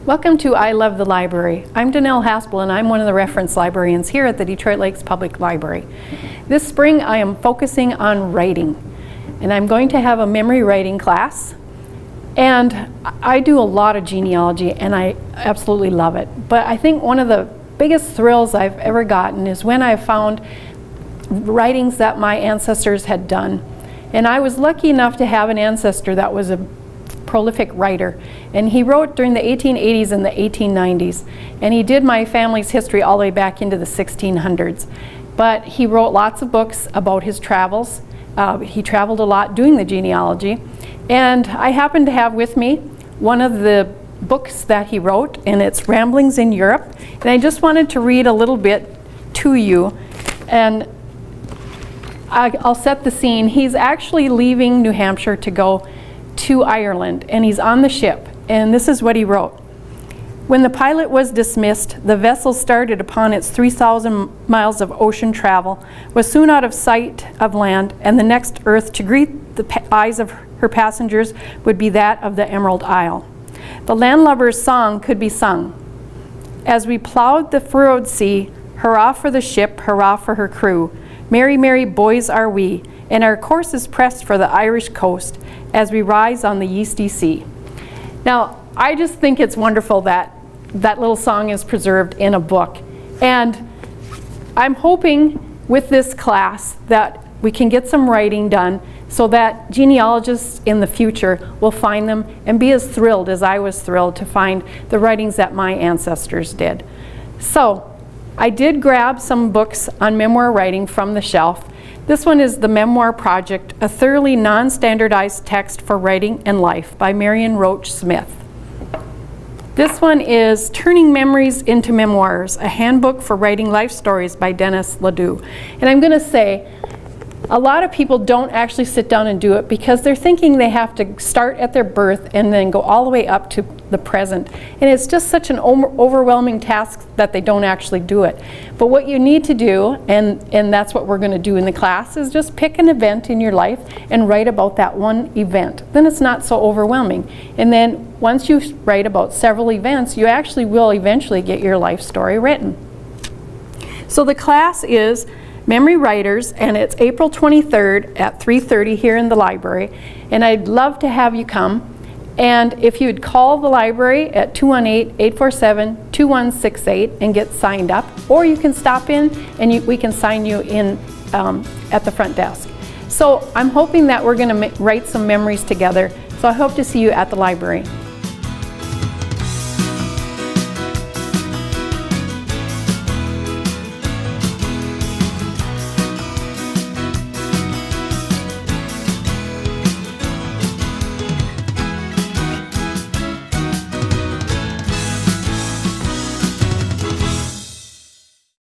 Welcome to I Love the Library. I'm Danelle Haspel and I'm one of the reference librarians here at the Detroit Lakes Public Library. This spring I am focusing on writing, and I'm going to have a memory writing class. And I do a lot of genealogy and I absolutely love it. But I think one of the biggest thrills I've ever gotten is when I found writings that my ancestors had done. And I was lucky enough to have an ancestor that was a prolific writer, and he wrote during the 1880s and the 1890s, and he did my family's history all the way back into the 1600s. But he wrote lots of books about his travels. He traveled a lot doing the genealogy, and I happen to have with me one of the books that he wrote, and it's Ramblings in Europe, and I just wanted to read a little bit to you, and I'll set the scene. He's actually leaving New Hampshire to go to Ireland, and he's on the ship, and this is what he wrote. When the pilot was dismissed, the vessel started upon its 3,000 miles of ocean travel, was soon out of sight of land, and the next earth to greet the eyes of her passengers would be that of the Emerald Isle. The landlubber's song could be sung. As we plowed the furrowed sea, hurrah for the ship, hurrah for her crew. Merry, merry boys are we, and our course is pressed for the Irish coast as we rise on the yeasty sea. Now, I just think it's wonderful that that little song is preserved in a book. And I'm hoping with this class that we can get some writing done so that genealogists in the future will find them and be as thrilled as I was thrilled to find the writings that my ancestors did. So, I did grab some books on memoir writing from the shelf. This one is The Memoir Project, a thoroughly non-standardized text for writing and life by Marion Roach Smith. This one is Turning Memories into Memoirs, a handbook for writing life stories by Dennis LeDoux. And I'm going to say, a lot of people don't actually sit down and do it because they're thinking they have to start at their birth and then go all the way up to the present. And it's just such an overwhelming task that they don't actually do it. But what you need to do, and that's what we're going to do in the class, is just pick an event in your life and write about that one event. Then it's not so overwhelming. And then once you write about several events, you actually will eventually get your life story written. So the class is Memory Writers, and it's April 23rd at 3:30 here in the library, and I'd love to have you come. And if you'd call the library at 218-847-2168 and get signed up, or you can stop in and we can sign you in at the front desk. So I'm hoping that we're going to write some memories together, so I hope to see you at the library.